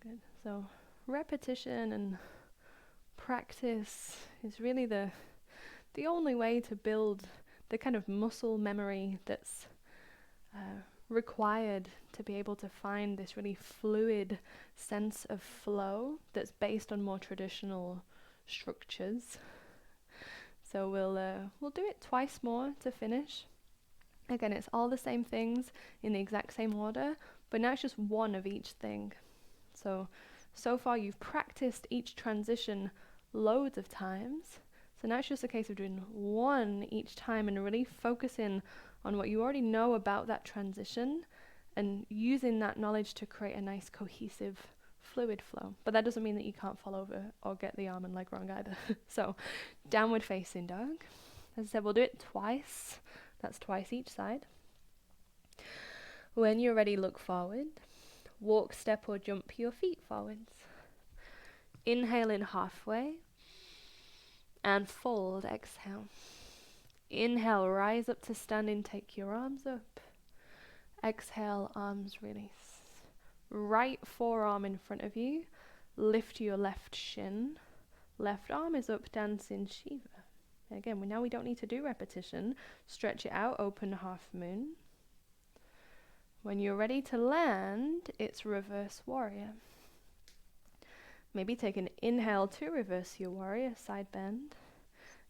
Good. So repetition and practice is really the only way to build the kind of muscle memory that's required to be able to find this really fluid sense of flow that's based on more traditional structures. So we'll do it twice more to finish. Again, it's all the same things in the exact same order, but now it's just one of each thing. So far you've practiced each transition loads of times. So now it's just a case of doing one each time and really focusing on what you already know about that transition and using that knowledge to create a nice cohesive fluid flow. But that doesn't mean that you can't fall over or get the arm and leg wrong either. So downward facing dog. As I said, we'll do it twice. That's twice each side. When you're ready, look forward. Walk, step or jump your feet forwards. Inhale in halfway. And fold, exhale. Inhale, rise up to standing, take your arms up. Exhale, arms release. Right forearm in front of you. Lift your left shin. Left arm is up, dancing Shiva. Again, now we don't need to do repetition. Stretch it out, open half moon. When you're ready to land, it's reverse warrior. Maybe take an inhale to reverse your warrior, side bend.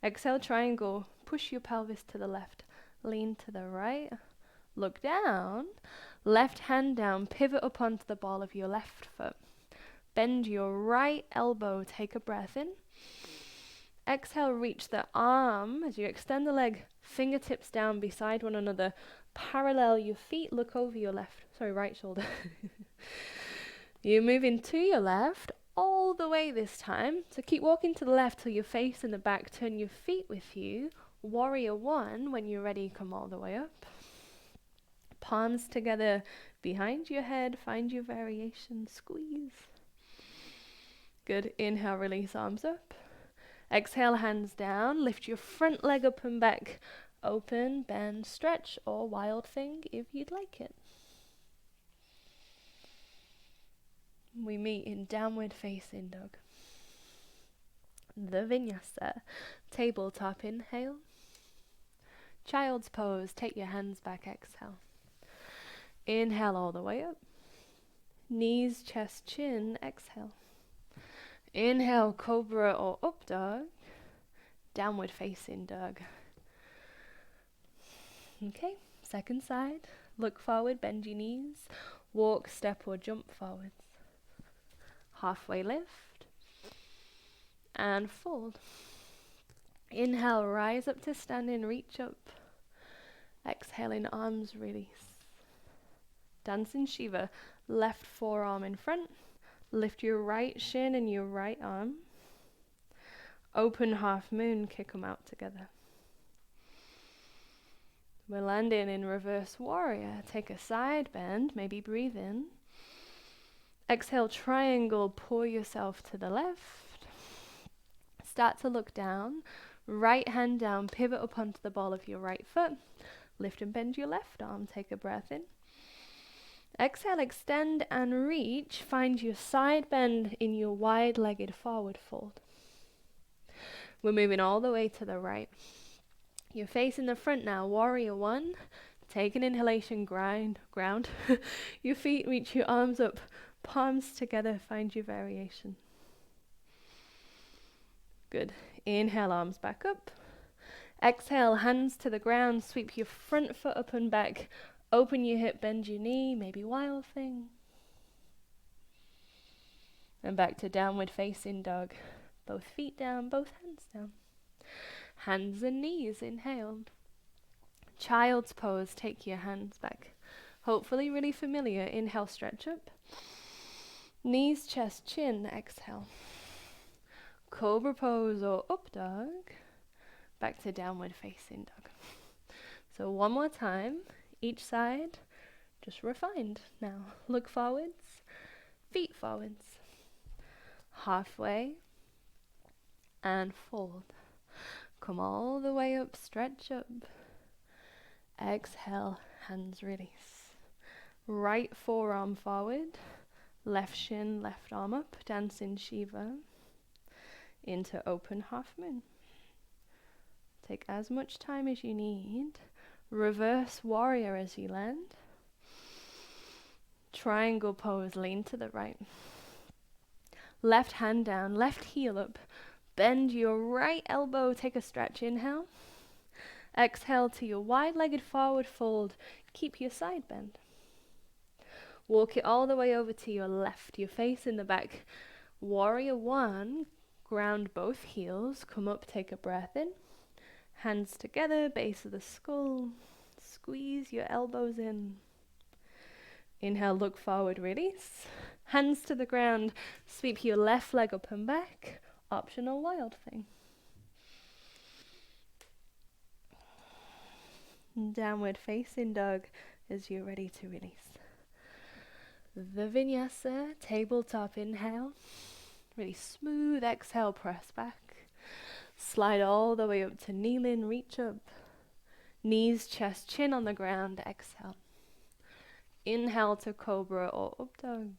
Exhale, triangle, push your pelvis to the left, lean to the right, look down, left hand down, pivot up onto the ball of your left foot. Bend your right elbow, take a breath in. Exhale, reach the arm as you extend the leg, fingertips down beside one another, parallel your feet, look over your right shoulder. You're moving to your left, all the way this time. So keep walking to the left till your face and the back, turn your feet with you. Warrior one, when you're ready, come all the way up. Palms together behind your head, find your variation, squeeze. Good, inhale, release, arms up. Exhale, hands down, lift your front leg up and back. Open, bend, stretch, or wild thing if you'd like it. We meet in downward facing dog. The Vinyasa, tabletop inhale. Child's pose, take your hands back, exhale. Inhale all the way up. Knees, chest, chin, exhale. Inhale, Cobra or up dog. Downward facing dog. Okay, second side. Look forward, bend your knees. Walk, step or jump forwards. Halfway lift. And fold. Inhale, rise up to standing, reach up. Exhaling, arms release. Dancing Shiva, left forearm in front. Lift your right shin and your right arm. Open half moon, kick them out together. We're landing in reverse warrior. Take a side bend, maybe breathe in. Exhale, triangle, pull yourself to the left. Start to look down. Right hand down, pivot up onto the ball of your right foot. Lift and bend your left arm. Take a breath in. Exhale, extend and reach. Find your side bend in your wide-legged forward fold. We're moving all the way to the right. You're facing the front now, warrior one. Take an inhalation, ground. Your feet reach your arms up, palms together, find your variation. Good. Inhale, arms back up. Exhale, hands to the ground, sweep your front foot up and back. Open your hip, bend your knee, maybe wild thing. And back to downward facing dog. Both feet down, both hands down. Hands and knees, inhale. Child's pose, take your hands back. Hopefully really familiar. Inhale, stretch up. Knees, chest, chin, exhale. Cobra pose or up dog. Back to downward facing dog. So one more time, each side, just refined now. Look forwards, feet forwards. Halfway, and fold. Come all the way up, stretch up. Exhale, hands release. Right forearm forward, left shin, left arm up, dancing Shiva. Into open half moon. Take as much time as you need. Reverse warrior as you land. Triangle pose, lean to the right. Left hand down, left heel up. Bend your right elbow, take a stretch, inhale. Exhale to your wide-legged forward fold. Keep your side bend. Walk it all the way over to your left, your face in the back. Warrior one, ground both heels, come up, take a breath in. Hands together, base of the skull. Squeeze your elbows in. Inhale, look forward, release. Hands to the ground, sweep your left leg up and back. Optional wild thing. Downward facing dog as you're ready to release. The Vinyasa, tabletop inhale. Really smooth exhale, press back. Slide all the way up to kneeling, reach up. Knees, chest, chin on the ground, exhale. Inhale to Cobra or up dog.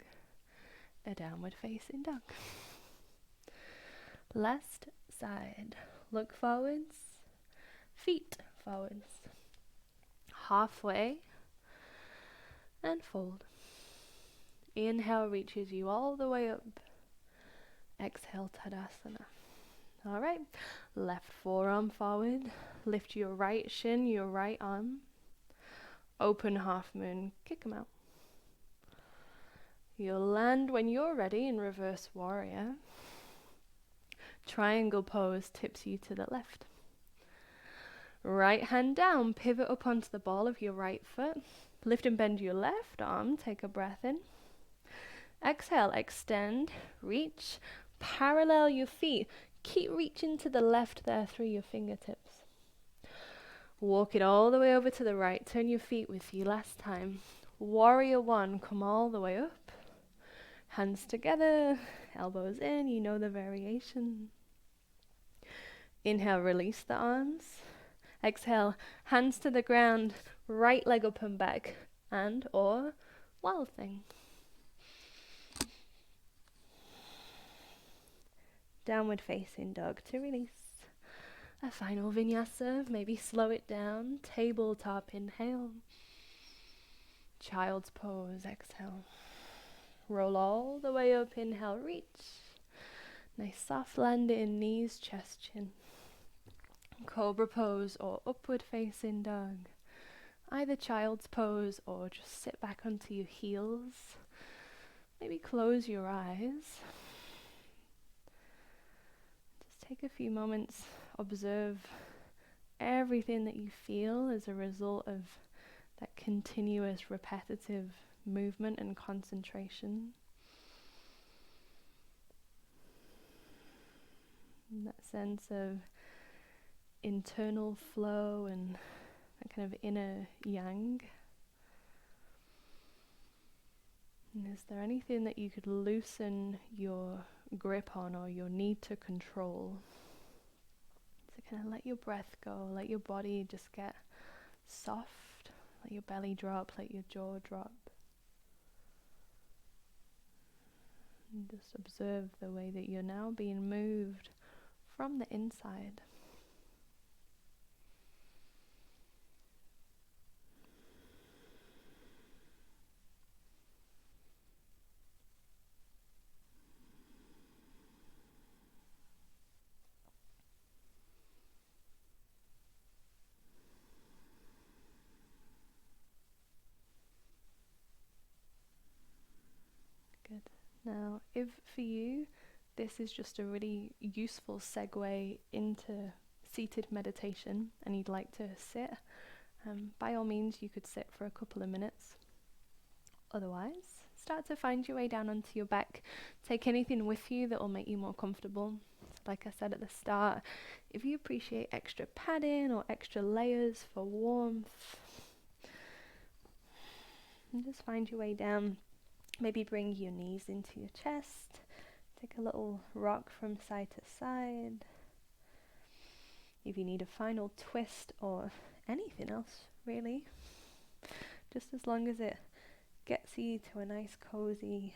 A downward facing dog. Last side. Look forwards, feet forwards. Halfway and fold. Inhale reaches you all the way up. Exhale, Tadasana. Alright, left forearm forward. Lift your right shin, your right arm. Open half moon, kick them out. You'll land when you're ready in reverse warrior. Triangle pose tips you to the left. Right hand down, pivot up onto the ball of your right foot. Lift and bend your left arm, take a breath in. Exhale, extend, reach, parallel your feet. Keep reaching to the left there through your fingertips. Walk it all the way over to the right. Turn your feet with you last time. Warrior one, come all the way up. Hands together, elbows in, you know the variation. Inhale, release the arms. Exhale, hands to the ground, right leg up and back, and or wild thing. Downward facing dog to release. A final vinyasa, maybe slow it down. Tabletop inhale. Child's pose, exhale. Roll all the way up, inhale, reach. Nice soft landing, knees, chest, chin. Cobra pose or upward facing dog. Either child's pose or just sit back onto your heels. Maybe close your eyes. Just take a few moments, observe everything that you feel as a result of that continuous repetitive movement and concentration. And that sense of internal flow and that kind of inner yang. And is there anything that you could loosen your grip on or your need to control? So kind of let your breath go, let your body just get soft, let your belly drop, let your jaw drop. And just observe the way that you're now being moved from the inside. Good. Now, if for you, this is just a really useful segue into seated meditation and you'd like to sit, by all means you could sit for a couple of minutes. Otherwise, start to find your way down onto your back. Take anything with you that will make you more comfortable. Like I said at the start, if you appreciate extra padding or extra layers for warmth, and just find your way down. Maybe bring your knees into your chest. Take a little rock from side to side. If you need a final twist or anything else, really, just as long as it gets you to a nice cozy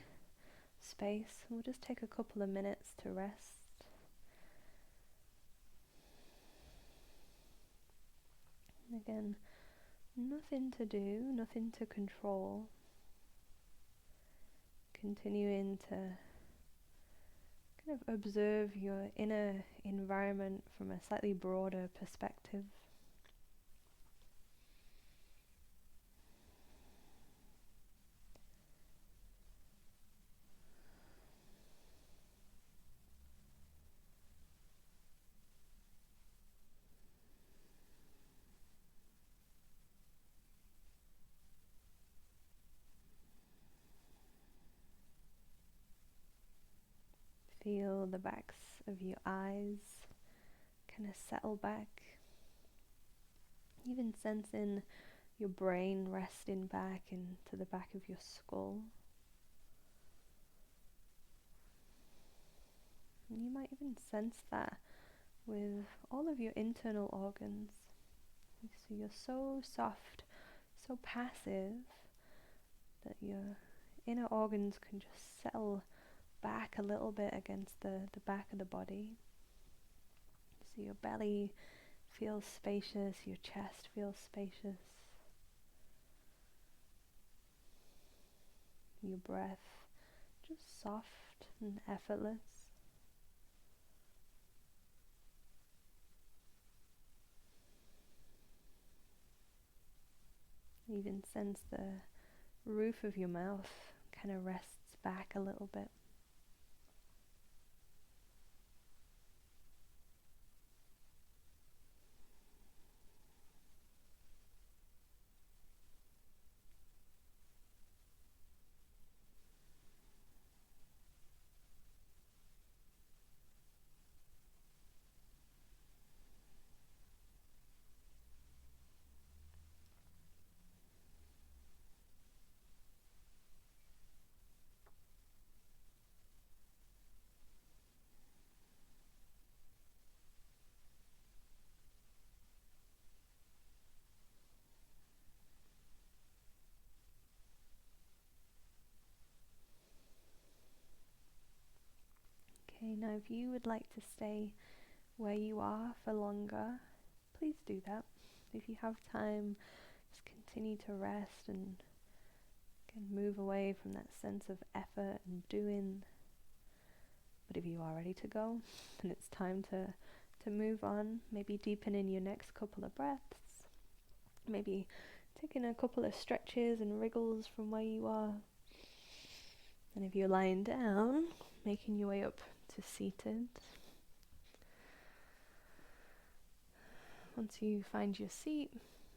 space, we'll just take a couple of minutes to rest. And again, nothing to do, nothing to control. Continuing to kind of observe your inner environment from a slightly broader perspective. Feel the backs of your eyes kind of settle back. Even sensing your brain resting back into the back of your skull. And you might even sense that with all of your internal organs. So you're so soft, so passive, that your inner organs can just settle back a little bit against the back of the body. So your belly feels spacious, your chest feels spacious. Your breath just soft and effortless. Even sense the roof of your mouth kind of rests back a little bit. Okay, now if you would like to stay where you are for longer, please do that. If you have time, just continue to rest and move away from that sense of effort and doing. But if you are ready to go, then it's time to move on. Maybe deepen in your next couple of breaths. Maybe taking a couple of stretches and wriggles from where you are. And if you're lying down, making your way up to seated. Once you find your seat,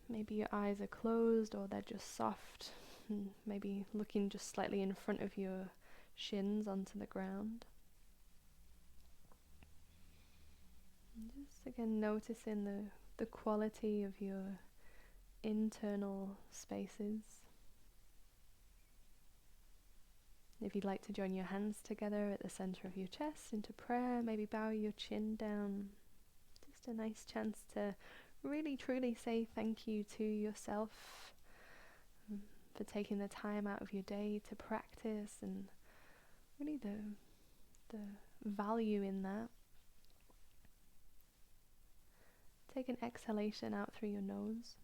maybe your eyes are closed or they're just soft, and maybe looking just slightly in front of your shins onto the ground. And just again noticing the quality of your internal spaces. If you'd like to join your hands together at the center of your chest into prayer, maybe bow your chin down. Just a nice chance to really truly say thank you to yourself for taking the time out of your day to practice, and really the value in that. Take an exhalation out through your nose.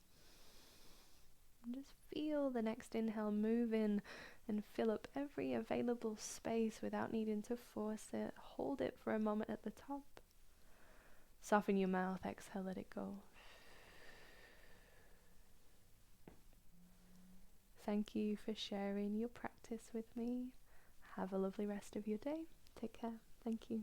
And just feel the next inhale move in and fill up every available space without needing to force it. Hold it for a moment at the top. Soften your mouth, exhale, let it go. Thank you for sharing your practice with me. Have a lovely rest of your day. Take care. Thank you.